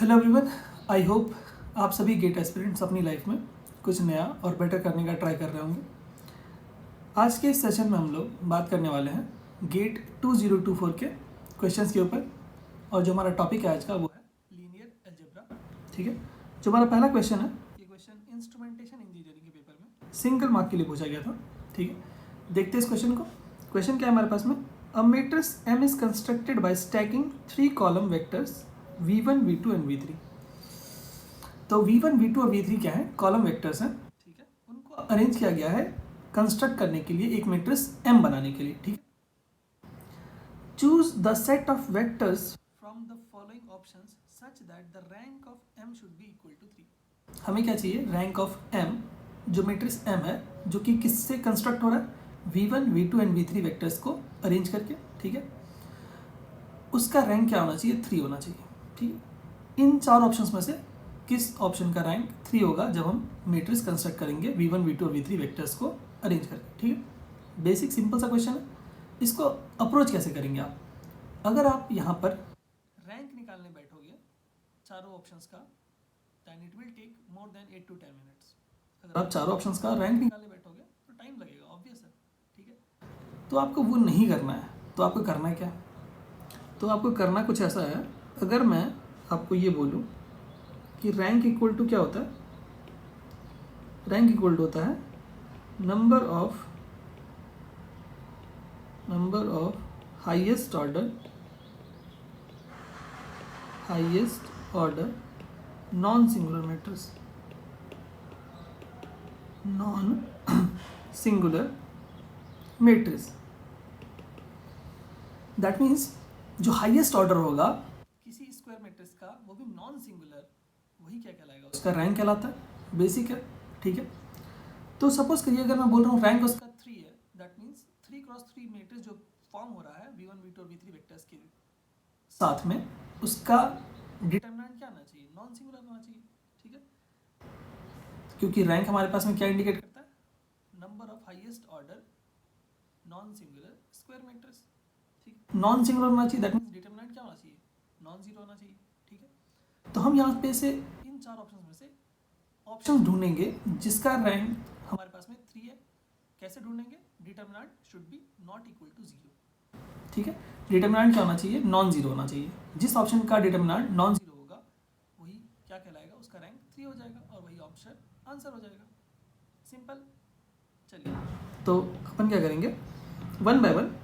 Hello everyone, I hope आप सभी gate aspirants अपनी लाइफ में कुछ नया और बेटर करने का ट्राई कर रहे होंगे। आज के इस सेशन में हम लोग बात करने वाले हैं गेट 2024 के क्वेश्चंस के ऊपर। और जो हमारा टॉपिक है आज का वो है लीनियर अलजेब्रा। ठीक है, जो हमारा पहला क्वेश्चन है, ये क्वेश्चन इंस्ट्रूमेंटेशन इंजीनियरिंग के पेपर में सिंगल मार्क के लिए पूछा गया था। ठीक है, देखते हैं इस क्वेश्चन को। क्वेश्चन क्या है हमारे पास में, a matrix M is constructed by stacking 3 column vectors V1, V2 and V3। तो V1, V2 और V3 क्या है, कॉलम वेक्टर्स हैं। ठीक है, उनको अरेंज किया गया है कंस्ट्रक्ट करने के लिए, एक मैट्रिक्स M बनाने के लिए। ठीक है, choose the set of vectors from the following options such that the rank of M should be equal to 3। हमें क्या चाहिए, रैंक ऑफ M, जो मैट्रिक्स M है, जो कि किससे कंस्ट्रक्ट हो रहा है, V1, V2 and V3 vectors को अरेंज करके। ठीक है, उसका रैंक क्या होना चाहिए, 3 होना चाहिए। ठीक है, इन चार ऑप्शंस में से किस ऑप्शन का रैंक 3 होगा जब हम मैट्रिक्स कंस्ट्रक्ट करेंगे V1, V2 और V3 वेक्टर्स को अरेंज करके। ठीक है, बेसिक सिंपल सा क्वेश्चन है। इसको अप्रोच कैसे करेंगे आप, अगर आप यहाँ पर रैंक निकालने बैठोगे चारों ऑप्शंस का, then it will take more than 8 to 10 minutes. अगर आप चारों ऑप्शंस का रैंक निकालने बैठोगे तो टाइम लगेगा, ऑब्वियस है। ठीक है, तो आपको वो नहीं करना है। तो आपको करना है क्या, तो आपको करना कुछ ऐसा है। अगर मैं आपको ये बोलूँ कि रैंक इक्वल टू क्या होता है, रैंक इक्वल टू होता है number of highest order non singular matrix, that means जो हाईएस्ट ऑर्डर होगा किसी स्क्वायर मैट्रिक्स का, वो भी नॉन सिंगुलर, वही क्या कहलाएगा, उसका रैंक कहलाता है। बेसिक है। ठीक है, तो सपोज करिए अगर मैं बोल रहा हूँ रैंक उसका 3 है, दैट मीन्स 3x3 मैट्रिक्स जो फॉर्म हो रहा है V1, V2 और V3 वेक्टर्स के साथ में, उसका डिटरमिनेंट क्या आना चाहिए, नॉन सिंगुलर होना चाहिए। ठीक है, क्योंकि रैंक हमारे पास में क्या इंडिकेट करता है, number of highest order non singular square matrix. ठीक है, नॉन सिंगुलर होना चाहिए, दैट मीन्स डिटरमिनेंट क्या होना चाहिए, नॉन जीरो होना चाहिए। ठीक है, तो हम यहाँ पे से इन चार ऑप्शंस में से ऑप्शन ढूंढेंगे जिसका रैंक हमारे पास में 3 है। कैसे ढूंढेंगे, determinant should be not equal to 0। ठीक है, डिटरमिनेंट क्या होना चाहिए, नॉन जीरो होना चाहिए। जिस ऑप्शन का डिटरमिनेंट नॉन जीरो होगा वही क्या कहलाएगा, उसका रैंक 3 हो जाएगा और वही ऑप्शन आंसर हो जाएगा। सिंपल। चलिए, तो अपन क्या करेंगे, वन बाय वन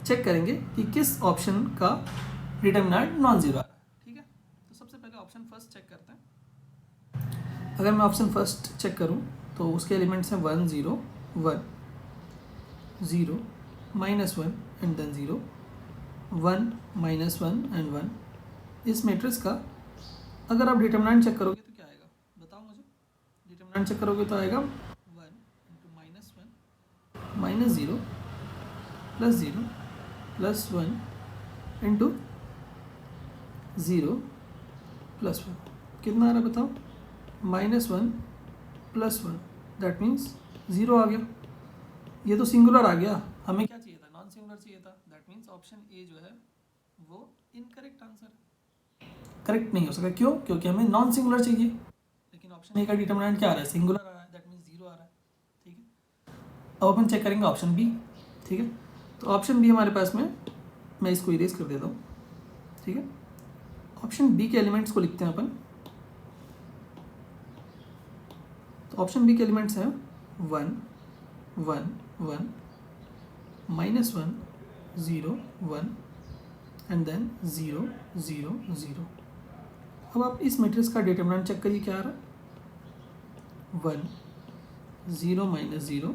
चेक करेंगे कि किस ऑप्शन का डिटरमिनेंट नॉन जीरो आ रहा है। ठीक है, तो सबसे पहले ऑप्शन फर्स्ट चेक करते हैं। अगर मैं ऑप्शन फर्स्ट चेक करूं तो उसके एलिमेंट्स हैं 1 0 1 0 -1 एंड देन 0 1 -1 एंड 1। इस मैट्रिक्स का अगर आप डिटरमिनेंट चेक करोगे तो क्या आएगा, बताओ मुझे। डिटरमिनेंट चेक करोगे तो आएगा 1 × -1 -0 +0 +1 × 0 +1। कितना आ रहा है बताओ, -1 +1, दैट मीन्स 0 आ गया। ये तो सिंगुलर आ गया, हमें क्या चाहिए था, नॉन सिंगुलर चाहिए था। दैट मीन्स ऑप्शन ए जो है वो इनकरेक्ट आंसर, करेक्ट नहीं हो सका। क्यों, क्योंकि हमें नॉन सिंगुलर चाहिए, लेकिन ऑप्शन ए का डिटरमिनेंट क्या आ रहा है, सिंगुलर आ रहा है, दैट मीन्स 0 आ रहा है। ठीक है, अब अपन चेक करेंगे ऑप्शन बी। ठीक है, तो ऑप्शन बी हमारे पास में, मैं इसको इरेज कर देता हूँ। ठीक है, ऑप्शन बी के एलिमेंट्स को लिखते हैं अपन। तो ऑप्शन बी के एलिमेंट्स हैं 1 1 1 -1 0 1 एंड देन 0 0 0। अब आप इस मैट्रिक्स का डिटरमिनेंट चेक करिए क्या आ रहा है, 1 0 -0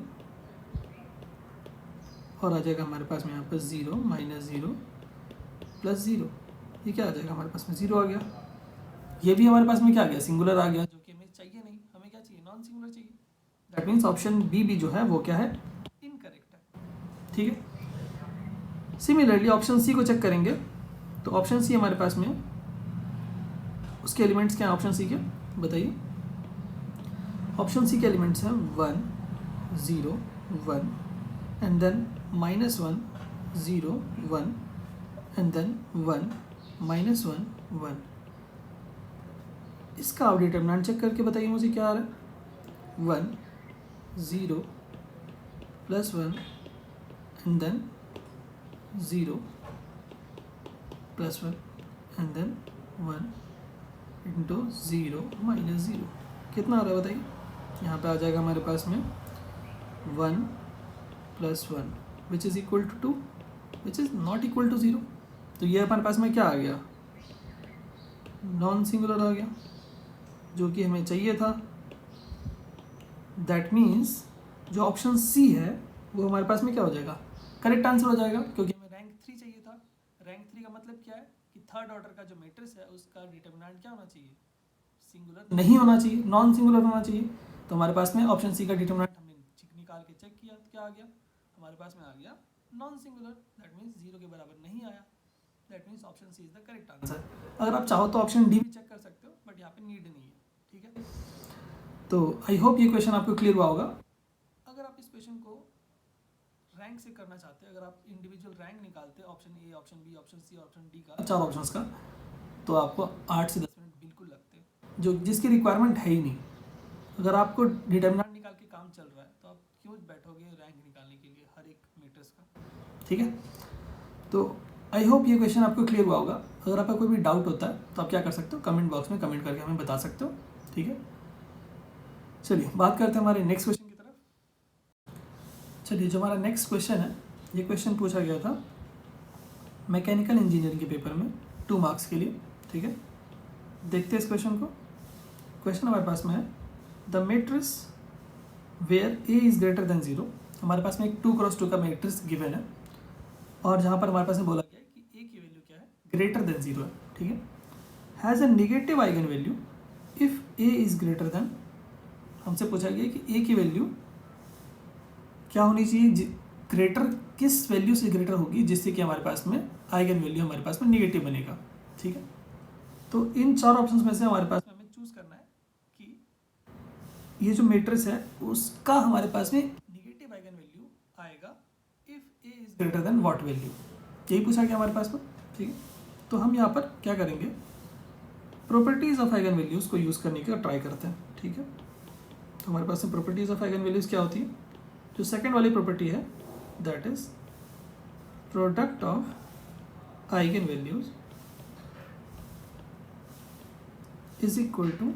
और आ जाएगा हमारे पास में यहाँ पर 0 -0 +0। ये क्या आ जाएगा हमारे पास में, 0 आ गया। ये भी हमारे पास में क्या आ गया, सिंगुलर आ गया, जो कि हमें चाहिए नहीं। हमें क्या चाहिए, नॉन सिंगुलर चाहिए। दैट मीन्स ऑप्शन बी भी जो है वो क्या है, इनकरेक्ट है। ठीक है, सिमिलरली ऑप्शन सी को चेक करेंगे तो ऑप्शन सी हमारे पास में, उसके एलिमेंट्स क्या हैं ऑप्शन सी के, बताइए। ऑप्शन सी के एलिमेंट्स हैं 1 0 1 एंड देन -1 0 1 एंड देन 1 -1 1। इसका आप डिटर्मिनेंट चेक करके बताइए मुझे क्या आ रहा है। 1 0 plus 1 and then 0 plus 1 and then 1 into 0 minus 0 कितना आ रहा है बताइए। यहाँ पे आ जाएगा हमारे पास में 1 plus 1 which is equal to 2 which is not equal to 0। तो ये हमारे पास में क्या आ गया, नॉन सिंगुलर आ गया, जो कि हमें चाहिए था। दैट मीन्स जो ऑप्शन सी है वो हमारे पास में क्या हो जाएगा, करेक्ट आंसर हो जाएगा, क्योंकि हमें रैंक 3 चाहिए था। रैंक 3 का मतलब क्या है कि थर्ड ऑर्डर का जो मैट्रिक्स है उसका डिटर्मिनेंट क्या होना चाहिए, सिंगुलर नहीं होना चाहिए, नॉन सिंगुलर होना चाहिए। तो हमारे पास में ऑप्शन सी का डिटर्मिनेंट हमने निकाल के चेक किया, क्या आ गया हमारे पास में, आ गया नॉन सिंगुलर। दैट मीन्स 0 के बराबर नहीं आया। That means option C is the correct answer. अगर आप चाहो तो ऑप्शन डी भी चेक कर सकते हो, बट यहाँ पे नीड नहीं है, ठीक है। तो आई होप ये क्वेश्चन आपको क्लियर हुआ होगा। अगर आप इस क्वेश्चन को रैंक से करना चाहते हैं, अगर आप इंडिविजुअल रैंक निकालते हैं option A, option B, option C, option D का, 4 ऑप्शंस का, तो आपको 8 से 10 मिनट बिल्कुल लगते हैं, जो जिसकी रिक्वायरमेंट है ही नहीं। अगर आपको डिटर्मिनेंट निकाल के काम चल रहा है तो आप क्यों बैठोगे रैंक निकालने के लिए हर एक मैट्रिक्स का, ठीक है। तो आई होप ये क्वेश्चन आपको क्लियर हुआ होगा। अगर आपका कोई भी डाउट होता है तो आप क्या कर सकते हो, कमेंट बॉक्स में कमेंट करके हमें बता सकते हो, ठीक है। चलिए बात करते हैं हमारे नेक्स्ट क्वेश्चन की तरफ। चलिए जो हमारा नेक्स्ट क्वेश्चन है, ये क्वेश्चन पूछा गया था मैकेनिकल इंजीनियरिंग के पेपर में 2 मार्क्स के लिए, ठीक है। देखते हैं इस क्वेश्चन को। क्वेश्चन हमारे पास में है the matrix where A is greater than 0। हमारे पास में एक 2x2 का मैट्रिक्स गिवन है, और जहाँ पर हमारे पास में बोला गया है कि ए की वैल्यू क्या है, ग्रेटर देन 0 है, ठीक है। Has a negative eigen value if A is greater then, हमसे पूछा गया कि ए की वैल्यू क्या होनी चाहिए, ग्रेटर किस वैल्यू से ग्रेटर होगी जिससे कि हमारे पास में आइगन वैल्यू हमारे पास में नेगेटिव बनेगा, ठीक है। तो इन 4 ऑप्शंस में से हमारे पास में हमें चूज़ करना है कि ये जो मैट्रिक्स है उसका हमारे पास में नेगेटिव आइगन वैल्यू आएगा if A is greater than what value, यही पूछा गया हमारे पास में, ठीक है। तो हम यहाँ पर क्या करेंगे, प्रॉपर्टीज़ ऑफ आइगन वैल्यूज़ को यूज़ करने का ट्राई करते हैं, ठीक है। तो हमारे पास में प्रॉपर्टीज़ ऑफ आइगन वैल्यूज़ क्या होती है, जो सेकेंड वाली प्रॉपर्टी है that is product of eigen values is equal to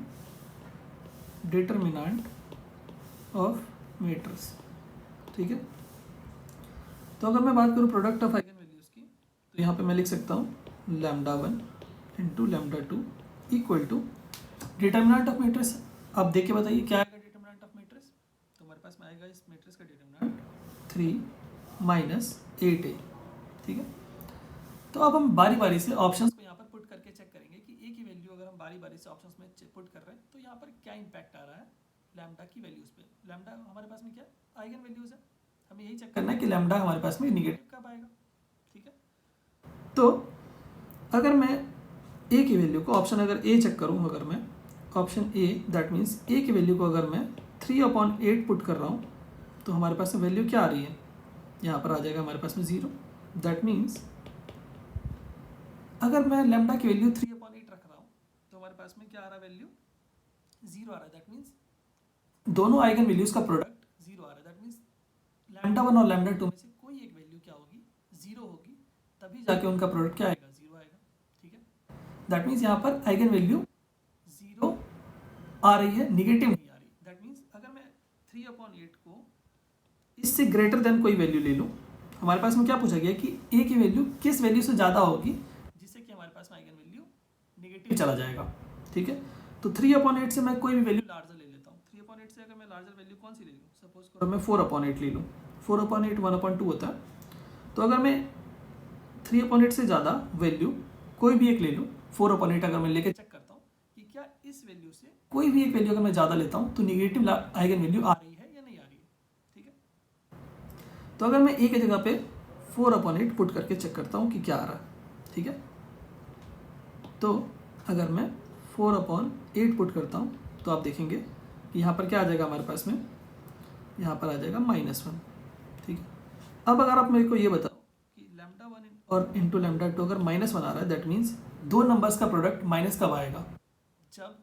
determinant of matrix, ठीक है। तो अगर मैं बात करूँ प्रोडक्ट ऑफ आइगन वैल्यूज की, तो यहाँ पे मैं लिख सकता हूँ λ1 into λ2 equal to determinant of matrix. आप देख के बताइए क्या आएगा डिटर्मिनेंट ऑफ मैट्रिक्स। तो हमारे पास में आएगा इस मैट्रिक्स का डिटर्मिनेंट 3 माइनस 8a, ठीक है। तो अब हम बारी बारी से ऑप्शंस को यहाँ पर पुट करके चेक करेंगे कि ए की वैल्यू अगर हम बारी बारी से ऑप्शंस में पुट कर रहे हैं तो यहाँ पर क्या इंपैक्ट आ रहा है लैम्डा की वैल्यूज पे। लैम्डा हमारे पास में क्या आइगन वैल्यूज है, हमें यही चेक करना है कि लैम्डा हमारे पास में निगेटिव कब आएगा, ठीक है। तो अगर मैं ए की वैल्यू को ऑप्शन अगर ए चेक करूँ, अगर मैं ऑप्शन ए दैट मीन्स ए की वैल्यू को अगर मैं 3/8 पुट कर रहा हूँ तो हमारे पास में वैल्यू क्या आ रही है, यहाँ पर आ जाएगा हमारे पास में 0। दैट मीन्स अगर मैं लैम्डा की वैल्यू 3/8 रख रहा हूँ तो हमारे पास में क्या आ रहा है, वैल्यू 0 आ रहा है। दैट मीन्स दोनों आइगन वैल्यूज का प्रोडक्ट 0 आ रहा है। दैट मीन्स λ1 और λ2 में से कोई एक वैल्यू क्या होगी, 0 होगी, तभी जाके उनका प्रोडक्ट क्या आएगा, 0 आएगा, ठीक है। दैट मीन्स यहाँ पर आइगन वैल्यू 0 आ रही है, निगेटिव नहीं आ रही। दैट मीन्स अगर मैं 3/8 को इससे ग्रेटर देन कोई वैल्यू ले लूँ, हमारे पास में क्या पूछा गया कि ए की वैल्यू किस वैल्यू से ज़्यादा होगी जिससे कि हमारे पास में आइगन वैल्यू नेगेटिव चला जाएगा, ठीक है। तो 3/8 से मैं कोई भी वैल्यू लार्जर ले लेता हूँ। 3/8 से अगर मैं लार्जर वैल्यू कौन सी ले लूँ, सपोज करो मैं 4/8 ले लूँ। 4/8 1/2 होता है। तो अगर मैं 3/8 से ज़्यादा वैल्यू कोई भी एक ले लूँ, 4/8 अगर मैं लेके चेक करता हूँ कि क्या इस वैल्यू से कोई भी एक वैल्यू अगर मैं ज़्यादा लेता हूँ तो निगेटिव आइगन वैल्यू आ रही है या नहीं आ रही है, ठीक है। तो अगर मैं ए की जगह पे 4/8 पुट करके चेक करता हूँ कि क्या आ रहा है, ठीक है। तो अगर मैं 4/8 पुट करता हूँ तो आप देखेंगे कि यहाँ पर क्या आ जाएगा हमारे पास में, यहाँ पर आ जाएगा -1, ठीक है। अब अगर आप मेरे को ये बताओ कि λ1 और इंटू λ2 अगर -1 आ रहा है, दैट मीन्स दो नंबर्स का प्रोडक्ट माइनस कब आएगा, जब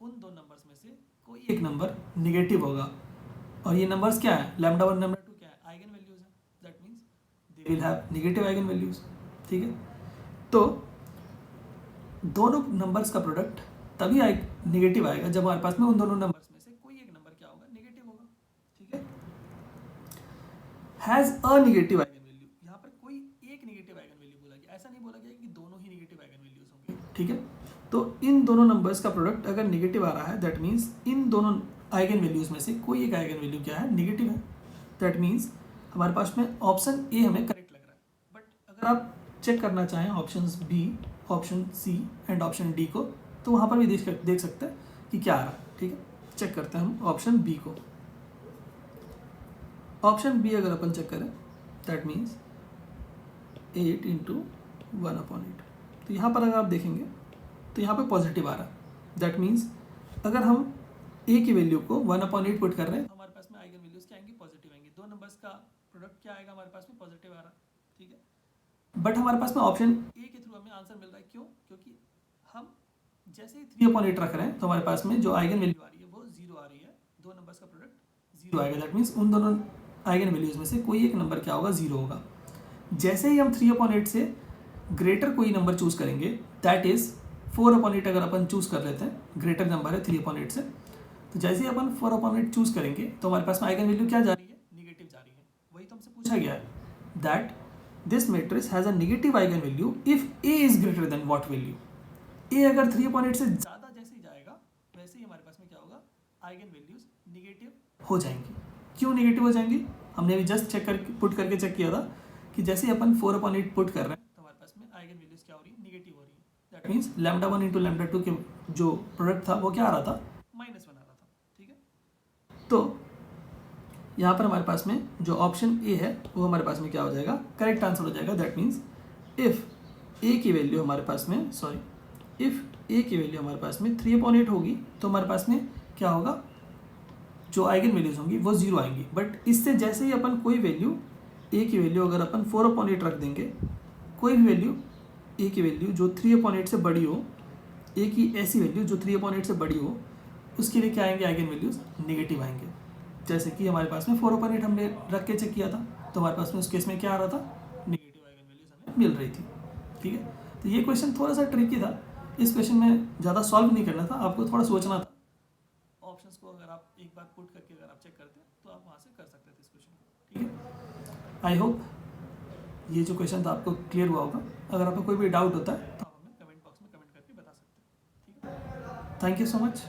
उन दो नंबर्स में से कोई एक नंबर निगेटिव होगा, और ये नंबर्स क्या है, लैम्डा 1 लैम्डा 2 क्या है, आइगन वैल्यूज है, that means they will have negative eigen values. ठीक है, तो दोनों नंबर्स का प्रोडक्ट तभी निगेटिव आएगा जब हमारे पास में उन दोनों नंबर्स में से कोई एक नंबर क्या होगा, निगेटिव होगा। ठीक है, has a negative eigen value, यहाँ पर कोई एक निगेटिव आइगन वैल्यू बोला गया, ऐसा नहीं बोला गया कि दोनों ही निगेटिव आइगन वैल्यूज होंगे। ठीक है, तो इन दोनों नंबर्स का प्रोडक्ट अगर निगेटिव आ रहा है, दैट मीन्स इन दोनों आइगन वैल्यूज में से कोई एक आइगन वैल्यू क्या है, निगेटिव है। दैट मीन्स हमारे पास में ऑप्शन ए हमें करेक्ट लग रहा है। बट अगर आप चेक करना चाहें option B, option C and option D को, तो वहाँ पर भी देख सकते हैं कि क्या आ रहा है। ठीक है, चेक करते हैं हम ऑप्शन बी को। ऑप्शन बी अगर अपन चेक करें, दैट मीन्स 8 इंटू 1/8, तो यहाँ पर अगर आप देखेंगे तो यहाँ पे पॉजिटिव आ रहा है। दैट मीन्स अगर हम ए की वैल्यू को 1/8 पुट कर रहे हैं तो हमारे पास में आइगन वैल्यूज क्या आएंगी, पॉजिटिव आएंगी। दो नंबर्स का प्रोडक्ट क्या आएगा, हमारे पास में पॉजिटिव आ रहा है। ठीक है, बट हमारे पास में ऑप्शन ए के थ्रू हमें आंसर मिल रहा है। क्यों? क्योंकि हम जैसे ही 3/8 रख रहे हैं तो हमारे पास में जो आइगन वैल्यू आ रही है वो 0 आ रही है, दो नंबर्स का प्रोडक्ट 0 आएगा। दैट मीन्स उन दोनों आइगन वैल्यूज में से कोई एक नंबर क्या होगा, 0 होगा। जैसे ही हम 3/8 से ग्रेटर कोई नंबर चूज करेंगे, दैट इज 4/8 अगर अपन चूज कर लेते हैं, ग्रेटर नंबर है 3/8 से, तो जैसे ही अपन 4/8 चूज करेंगे तो हमारे पास में आइगन वैल्यू क्या जा रही है, निगेटिव जा रही है। वही तो हमसे पूछा गया है, that this matrix has a negative eigen value if A is greater than what value. A अगर 3/8 से ज़्यादा जैसे ही जाएगा वैसे ही हमारे पास में क्या होगा, आइगन वैल्यूज निगेटिव हो जाएंगी। क्यों निगेटिव हो जाएंगी? हमने अभी जस्ट पुट करके चेक किया था कि जैसे ही अपन 4/8 पुट कर रहे हैं तो हमारे पास में आइगन वैल्यूज क्या हो रही है, निगेटिव हो रही है। That means lambda 1 into lambda 2 के जो प्रोडक्ट था वो क्या आ रहा था, -1 आ रहा था। ठीक है, तो यहाँ पर हमारे पास में जो ऑप्शन ए है वो हमारे पास में क्या हो जाएगा, करेक्ट आंसर हो जाएगा। दैट मीन्स इफ़ ए की वैल्यू हमारे पास में इफ़ ए की वैल्यू हमारे पास में 3/8 होगी तो हमारे पास में क्या होगा, जो आइगन वैल्यूज होंगी वो 0 आएंगी। बट इससे जैसे ही अपन कोई वैल्यू ए की वैल्यू अगर अपन 4/8 रख देंगे, कोई भी वैल्यू ए की वैल्यू जो 3/8 से बड़ी हो, ए की ऐसी वैल्यू जो 3/8 से बड़ी हो, उसके लिए क्या आएंगे, आइगन वैल्यूज निगेटिव आएंगे। जैसे कि हमारे पास में 4/8 हमने रख के चेक किया था तो हमारे पास में उस केस में क्या आ रहा था, निगेटिव आइगन वैल्यूज हमें मिल रही थी। ठीक है, तो ये क्वेश्चन थोड़ा सा ट्रिकी था। इस क्वेश्चन में ज़्यादा सॉल्व नहीं करना था, आपको थोड़ा सोचना था। ऑप्शंस को अगर आप एक बार पुट करके अगर आप चेक करते तो आप वहाँ से कर सकते थे इस क्वेश्चन को। ठीक है, आई होप ये जो क्वेश्चन था आपको क्लियर हुआ होगा। अगर आपको कोई भी डाउट होता है तो आप हमें कमेंट बॉक्स में कमेंट करके बता सकते हैं। ठीक है, थैंक यू सो मच।